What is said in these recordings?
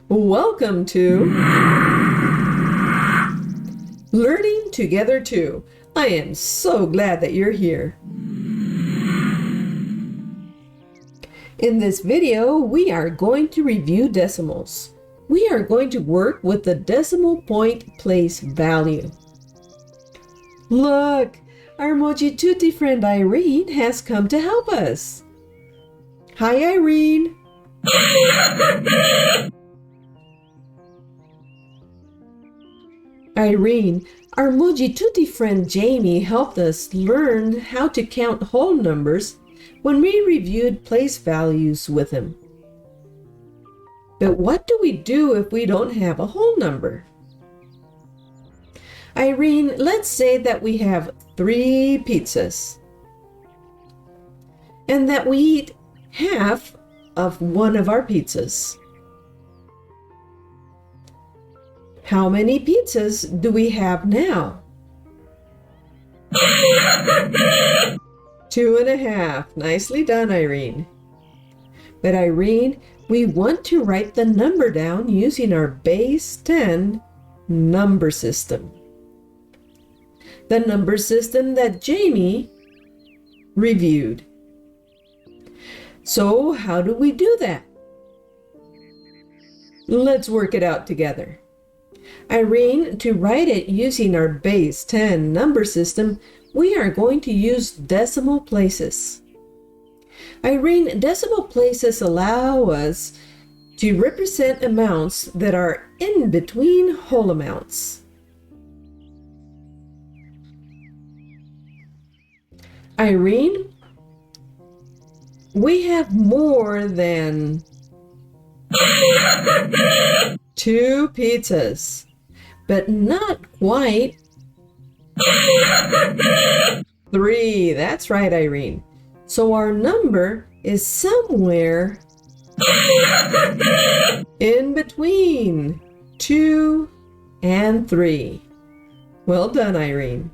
Welcome to Learning Together Too. I am so glad that you're here. In this video, we are going to review decimals. We are going to work with the decimal point place value. Look, our Mojituti friend Irene has come to help us. Hi, Irene. Irene, our Mojituti friend Jamie helped us learn how to count whole numbers when we reviewed place values with him. But what do we do if we don't have a whole number? Irene, let's say that we have 3 pizzas and that we eat half of one of our pizzas. How many pizzas do we have now? 2.5. Nicely done, Irene. But Irene, we want to write the number down using our base 10 number system. The number system that Jamie reviewed. So how do we do that? Let's work it out together. Irene, to write it using our base 10 number system, we are going to use decimal places. Irene, decimal places allow us to represent amounts that are in between whole amounts. Irene, we have more than 2 pizzas, but not quite 3. That's right, Irene. So our number is somewhere in between 2 and 3. Well done, Irene.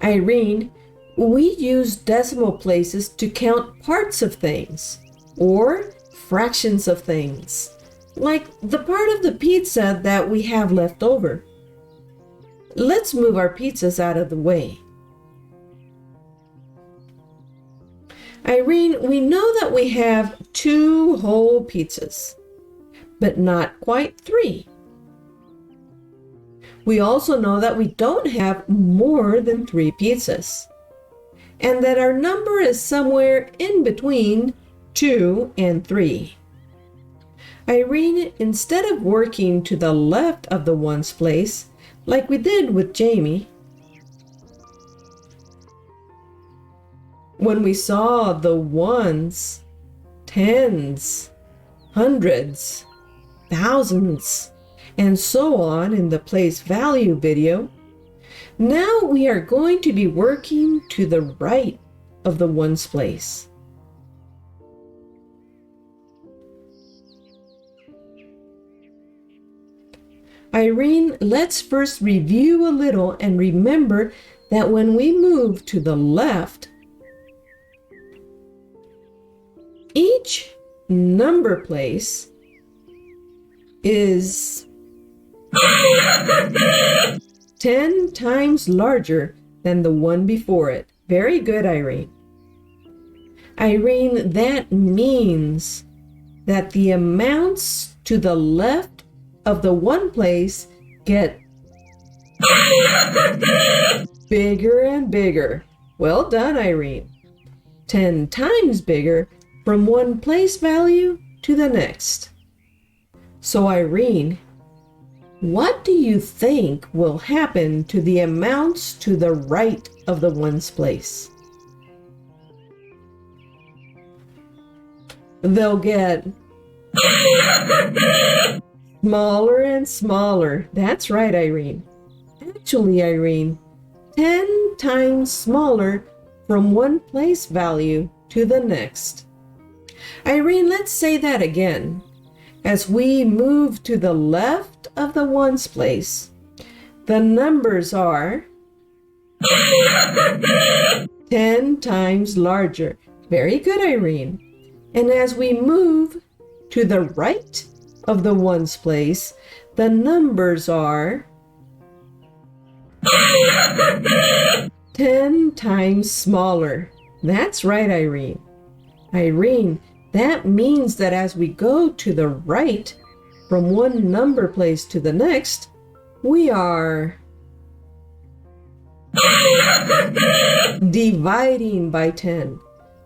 Irene, we use decimal places to count parts of things or fractions of things, like the part of the pizza that we have left over. Let's move our pizzas out of the way. Irene, we know that we have 2 whole pizzas, but not quite 3. We also know that we don't have more than 3 pizzas, and that our number is somewhere in between 2 and 3. Irene, instead of working to the left of the ones place, like we did with Jamie, when we saw the ones, tens, hundreds, thousands, and so on in the place value video, now we are going to be working to the right of the ones place. Irene, let's first review a little and remember that when we move to the left, each number place is 10 times larger than the one before it. Very good, Irene. Irene, that means that the amounts to the left of the one place get bigger and bigger. Well done, Irene. 10 times bigger from one place value to the next. So Irene, what do you think will happen to the amounts to the right of the ones place? They'll get smaller and smaller. That's right, Irene. Actually, Irene, 10 times smaller from one place value to the next. Irene, let's say that again. As we move to the left of the ones place, the numbers are 10 times larger. Very good, Irene. And as we move to the right of the ones place, the numbers are 10 times smaller. That's right, Irene. Irene, that means that as we go to the right from one number place to the next, we are dividing by 10.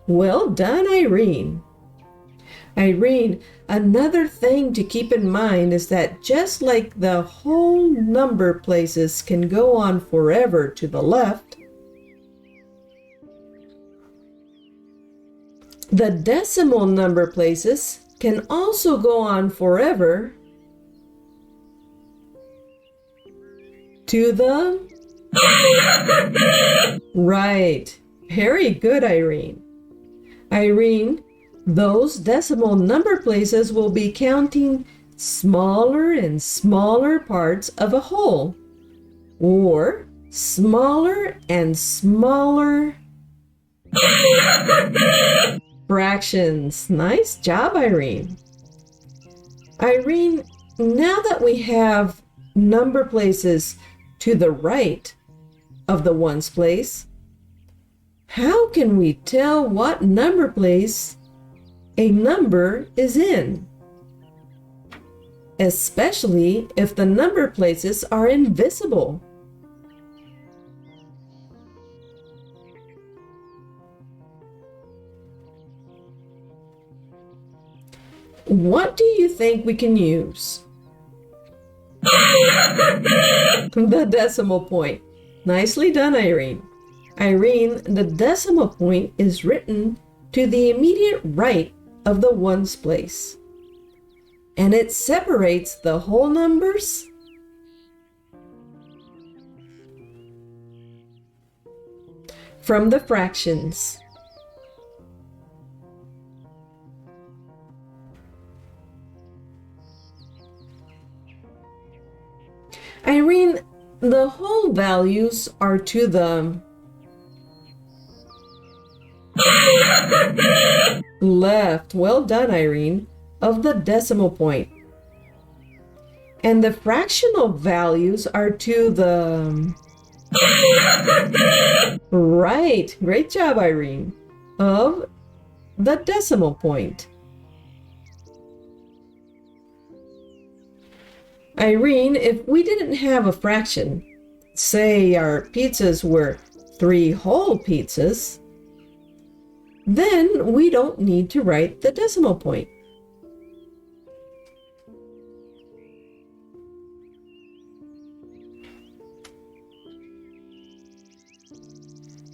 Well done, Irene. Irene, another thing to keep in mind is that just like the whole number places can go on forever to the left, the decimal number places can also go on forever to the right. Very good, Irene. Irene, those decimal number places will be counting smaller and smaller parts of a whole, or smaller and smaller fractions. Nice job, Irene. Irene, now that we have number places to the right of the ones place, how can we tell what number place a number is in? Especially if the number places are invisible. What do you think we can use? The decimal point. Nicely done, Irene. Irene, the decimal point is written to the immediate right of the ones place, and it separates the whole numbers from the fractions. Irene, the whole values are to the left. Well done, Irene, of the decimal point. And the fractional values are to the right. Great job, Irene, of the decimal point. Irene, if we didn't have a fraction, say our pizzas were 3 whole pizzas, then we don't need to write the decimal point.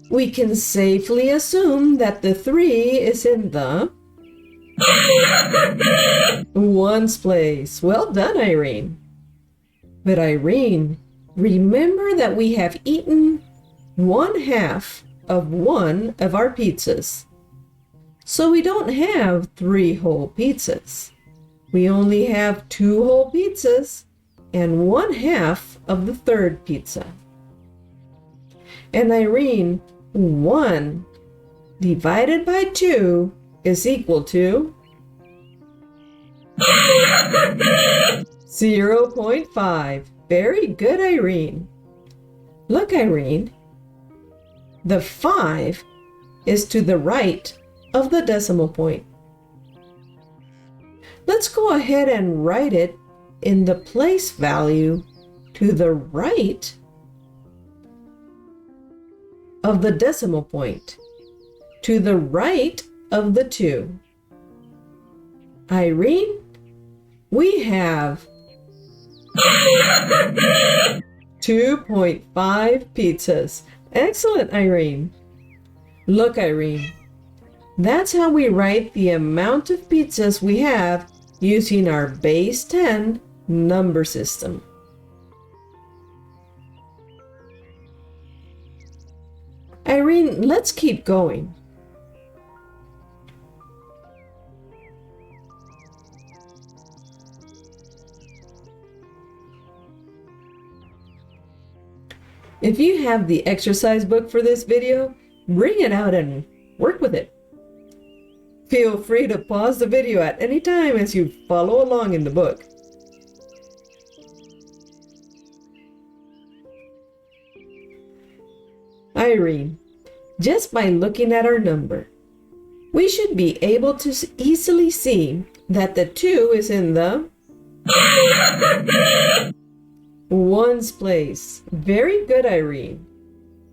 We can safely assume that the 3 is in the ones place. Well done, Irene. But Irene, remember that we have eaten 1/2 of one of our pizzas. So we don't have 3 whole pizzas. We only have 2 whole pizzas and 1/2 of the third pizza. And Irene, 1 divided by 2 is equal to 0.5. Very good, Irene. Look, Irene, the 5 is to the right of the decimal point. Let's go ahead and write it in the place value to the right of the decimal point, to the right of the 2. Irene, we have 2.5 pizzas. Excellent, Irene. Look, Irene, that's how we write the amount of pizzas we have using our base 10 number system. Irene, let's keep going. If you have the exercise book for this video, bring it out and work with it. Feel free to pause the video at any time as you follow along in the book. Irene, just by looking at our number, we should be able to easily see that the 2 is in the ones place. Very good, Irene.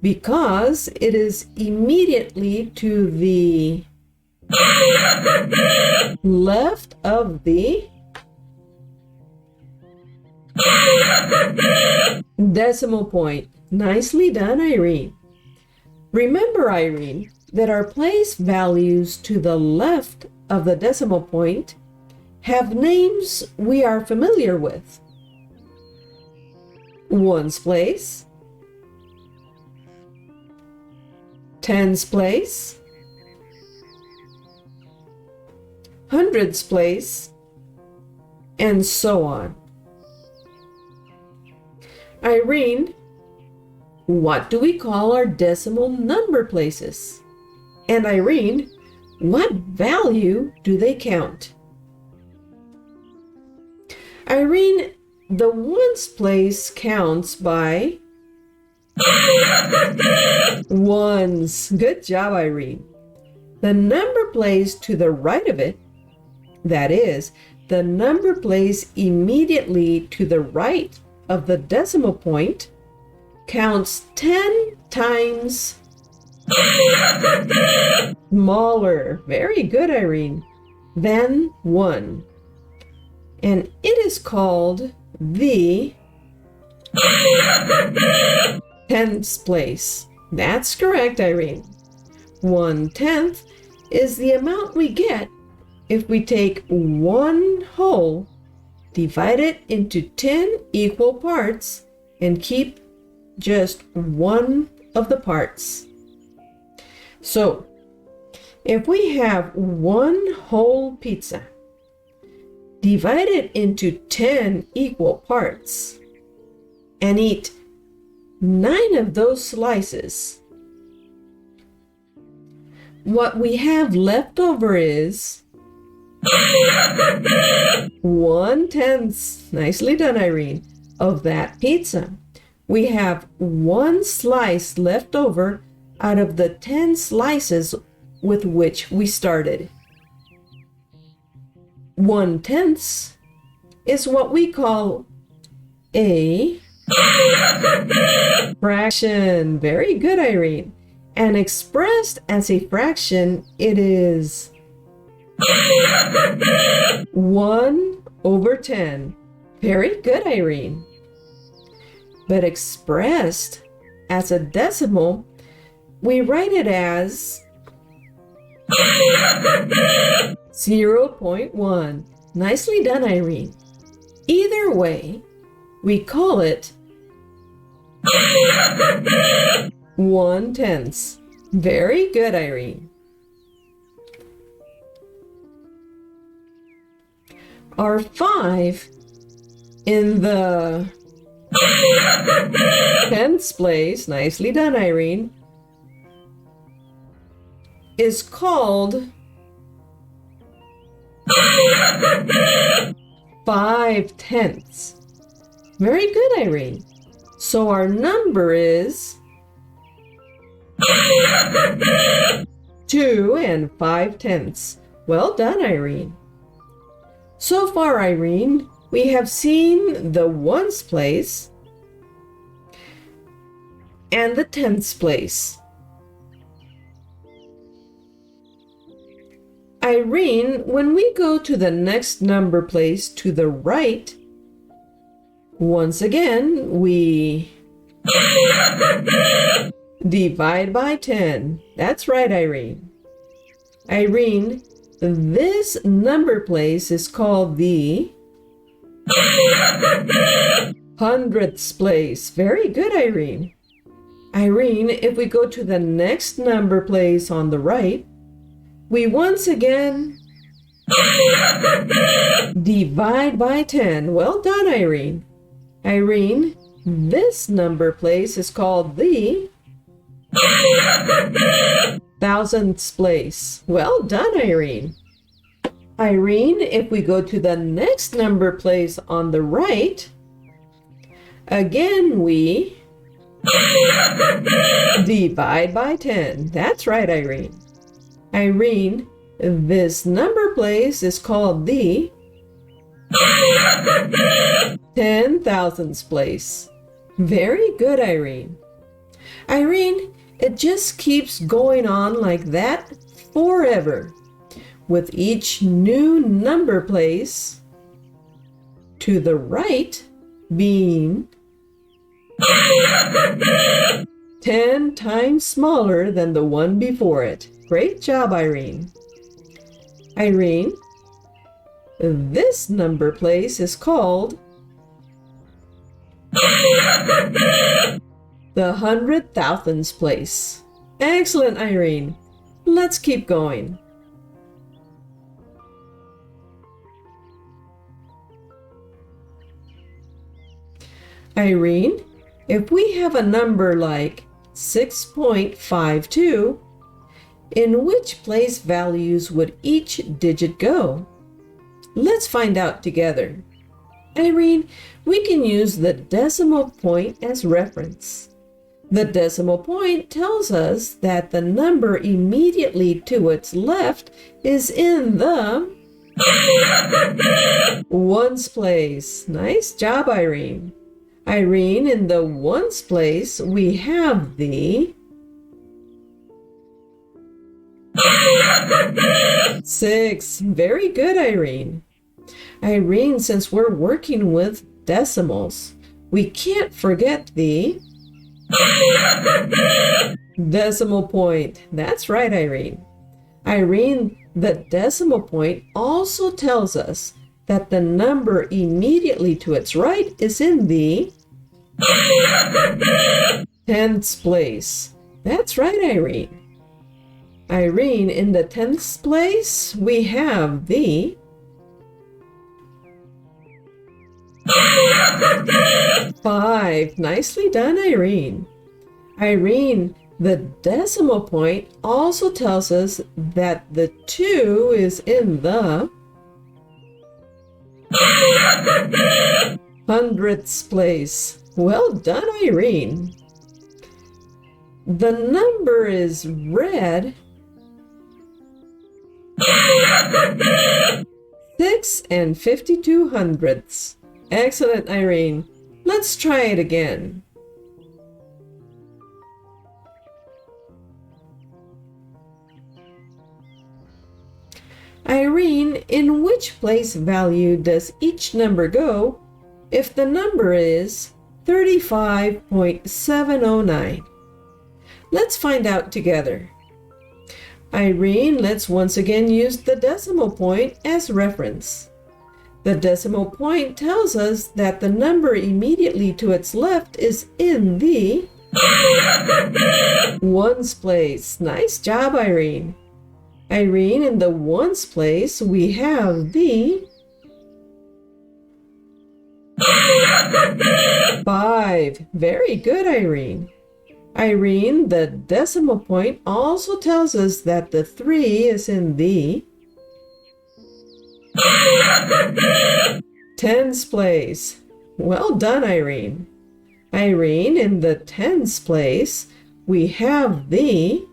Because it is immediately to the left of the decimal point. Nicely done, Irene. Remember, Irene, that our place values to the left of the decimal point have names we are familiar with. Ones place, tens place, hundreds place, and so on. Irene, what do we call our decimal number places? And Irene, what value do they count? Irene, the ones place counts by ones. Good job, Irene. The number place to the right of it, that is, the number place immediately to the right of the decimal point, counts 10 times smaller. Very good, Irene. Than 1. And it is called the tens place. That's correct, Irene. 1/10 is the amount we get if we take one whole, divide it into 10 equal parts, and keep just one of the parts. So, if we have one whole pizza, divide it into 10 equal parts, and eat 9 of those slices, what we have left over is 1/10. Nicely done, Irene. Of that pizza, we have 1 slice left over out of the 10 slices with which we started. 1/10 is what we call a fraction. Very good, Irene. And expressed as a fraction, it is 1/10. Very good, Irene. But expressed as a decimal, we write it as 0.1. Nicely done, Irene. Either way, we call it 1/10. Very good, Irene. Our 5 in the tens place, nicely done, Irene, is called 5/10. Very good, Irene. So our number is 2 5/10. Well done, Irene. So far, Irene, we have seen the ones place and the tens place. Irene, when we go to the next number place to the right, once again, we divide by 10. That's right, Irene. Irene, this number place is called the hundredths place. Very good, Irene. Irene, if we go to the next number place on the right, we once again divide by 10. Well done, Irene. Irene, this number place is called the thousandths place. Well done, Irene. Irene, if we go to the next number place on the right, again we divide by 10. That's right, Irene. Irene, this number place is called the 10,000ths place. Very good, Irene. Irene, it just keeps going on like that forever, with each new number place to the right being 10 times smaller than the one before it. Great job, Irene. Irene, this number place is called the 100,000ths place. Excellent, Irene. Let's keep going. Irene, if we have a number like 6.52, in which place values would each digit go? Let's find out together. Irene, we can use the decimal point as reference. The decimal point tells us that the number immediately to its left is in the ones place. Nice job, Irene. Irene, in the ones place, we have the 6. Very good, Irene. Irene, since we're working with decimals, we can't forget the decimal point. That's right, Irene. Irene, the decimal point also tells us that the number immediately to its right is in the tenths place. That's right, Irene. Irene, in the tenths place, we have the 5. Nicely done, Irene. Irene, the decimal point also tells us that the 2 is in the hundredths place. Well done, Irene. The number is red 6 52/100ths. Excellent, Irene. Let's try it again. Irene, in which place value does each number go if the number is 35.709? Let's find out together. Irene, let's once again use the decimal point as reference. The decimal point tells us that the number immediately to its left is in the ones place. Nice job, Irene. Irene, in the ones place, we have the 5. Very good, Irene. Irene, the decimal point also tells us that the 3 is in the tens place. Well done, Irene. Irene, in the tens place, we have the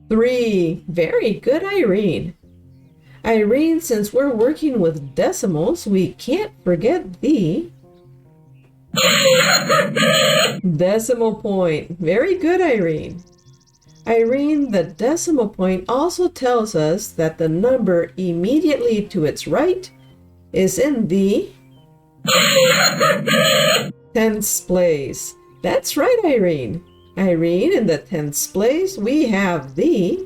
3. Very good, Irene. Irene, since we're working with decimals, we can't forget the decimal point. Very good, Irene. Irene, the decimal point also tells us that the number immediately to its right is in the tenths place. That's right, Irene. Irene, in the tenths place, we have the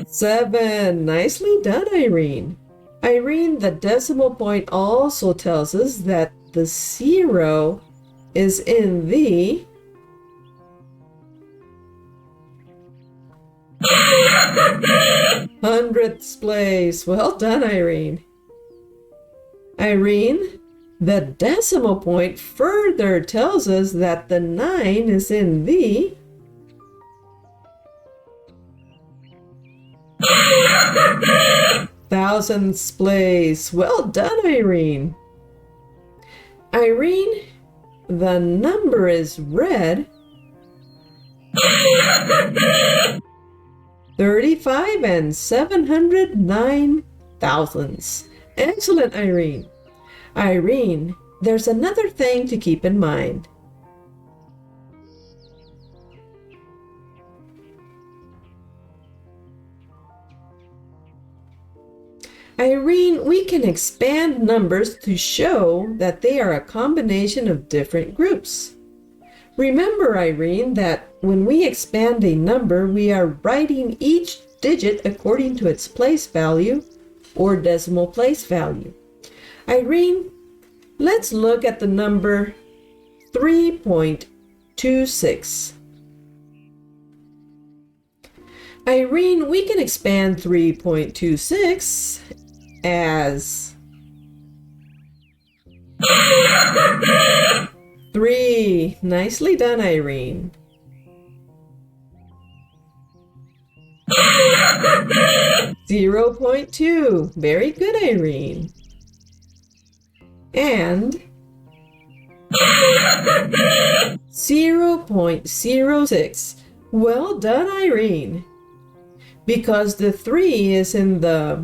7. Nicely done, Irene. Irene, the decimal point also tells us that the 0 is in the hundredths place. Well done, Irene. Irene, The decimal point further tells us that the 9 is in the thousandths place. Well done, Irene. Irene, the number is red. 35 and 709 thousandths. Excellent, Irene. Irene, there's another thing to keep in mind. Irene, we can expand numbers to show that they are a combination of different groups. Remember, Irene, that when we expand a number, we are writing each digit according to its place value or decimal place value. Irene, let's look at the number 3.26. Irene, we can expand 3.26 as 3. Nicely done, Irene. 0.2. Very good, Irene. And 0.06. Well done, Irene. Because the 3 is in the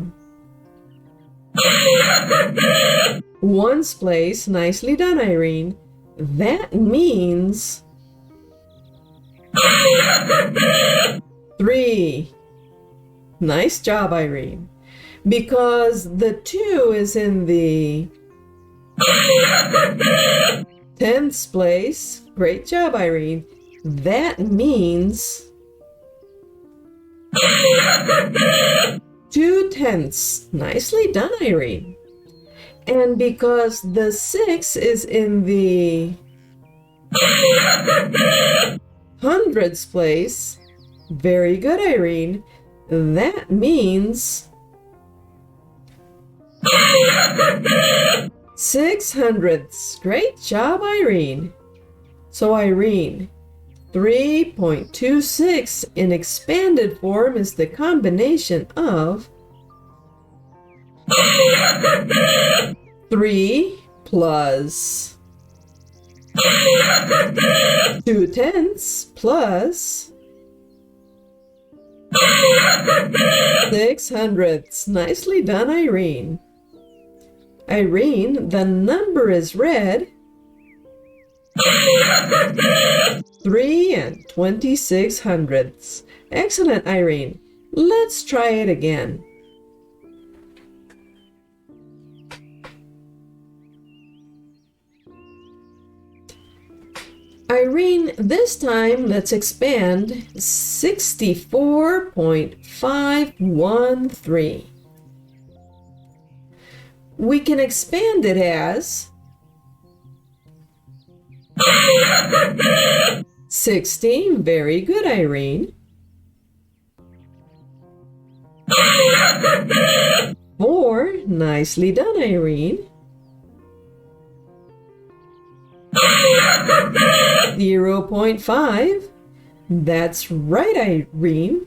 ones place. Nicely done, Irene. That means 3. Nice job, Irene. Because the 2 is in the tenths place. Great job, Irene. That means 2/10. Nicely done, Irene. And because the 6 is in the hundreds place, very good, Irene. That means 600ths. Great job, Irene. So, Irene, 3.26 in expanded form is the combination of 3 plus 2/10 plus 600ths. Nicely done, Irene. Irene, the number is red. 3 and 2600ths. Excellent, Irene. Let's try it again. Irene, this time let's expand 64.513. We can expand it as 16. Very good, Irene. 4. Nicely done, Irene. 0.5. That's right, Irene.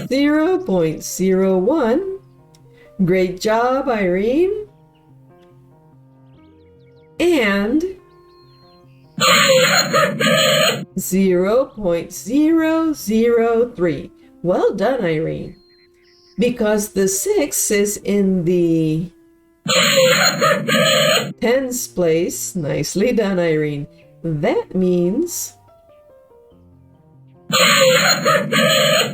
0.01. Great job, Irene. And 0.003. Well done, Irene. Because the 6 is in the tens place. Nicely done, Irene. That means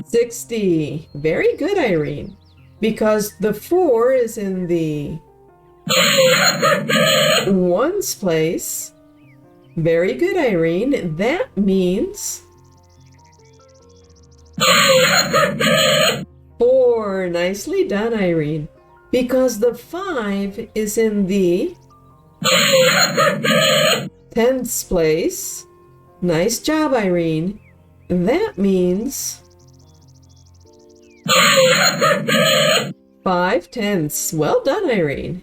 60. Very good, Irene. Because the 4 is in the ones place. Very good, Irene. That means 4. Nicely done, Irene. Because the 5 is in the tenths place. Nice job, Irene. That means 5/10. Well done, Irene.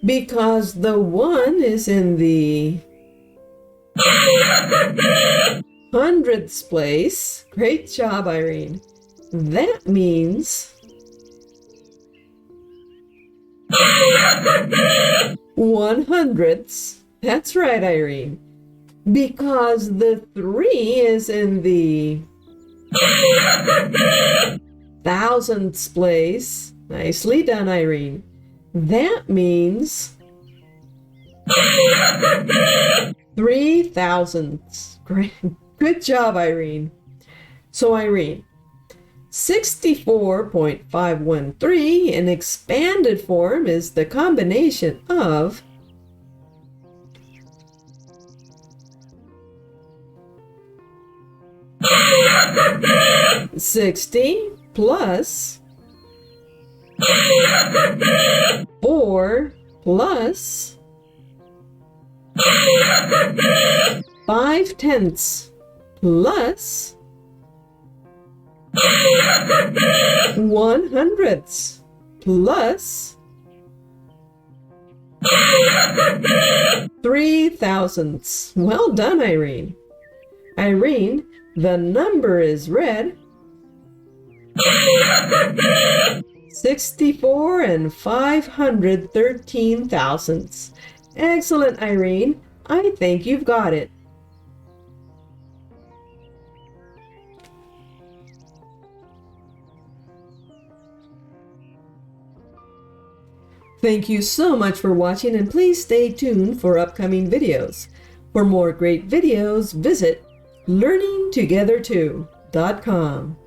Because the 1 is in the hundredths place. Great job, Irene. That means 100ths. That's right, Irene. Because the 3 is in the thousandths place. Nicely done, Irene. That means 3,000ths. Great. Good job, Irene. So, Irene, 64.513 in expanded form is the combination of 60 plus 4 plus 5/10 plus 100ths plus 3,000ths. Well done, Irene. Irene, the number is red. 64 and 513 thousandths. Excellent, Irene. I think you've got it. Thank you so much for watching, and please stay tuned for upcoming videos. For more great videos, visit learningtogether2.com.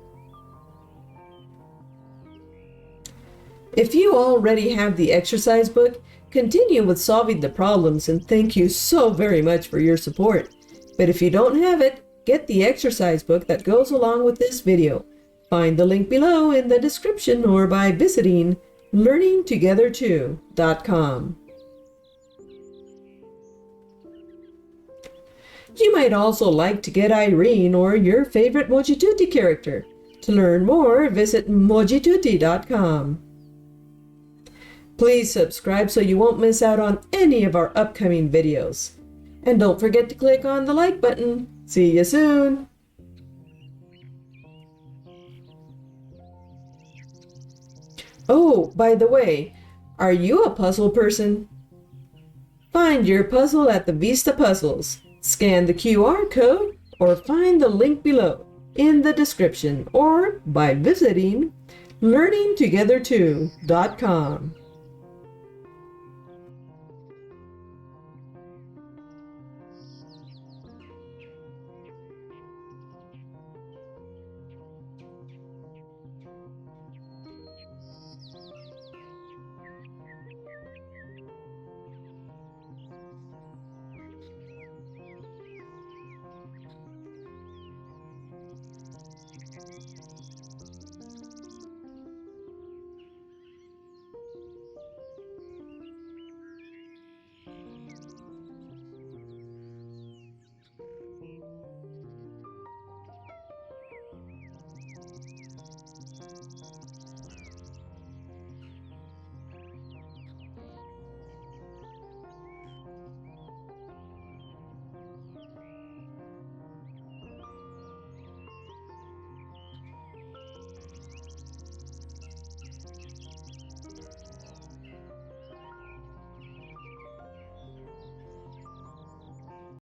If you already have the exercise book, continue with solving the problems, and thank you so very much for your support. But if you don't have it, get the exercise book that goes along with this video. Find the link below in the description or by visiting learningtogether2.com. You might also like to get Irene or your favorite Mojituti character. To learn more, visit Mojituti.com. Please subscribe so you won't miss out on any of our upcoming videos. And don't forget to click on the like button. See you soon! Oh, by the way, are you a puzzle person? Find your puzzle at the Vista Puzzles. Scan the QR code or find the link below in the description or by visiting learningtogether2.com.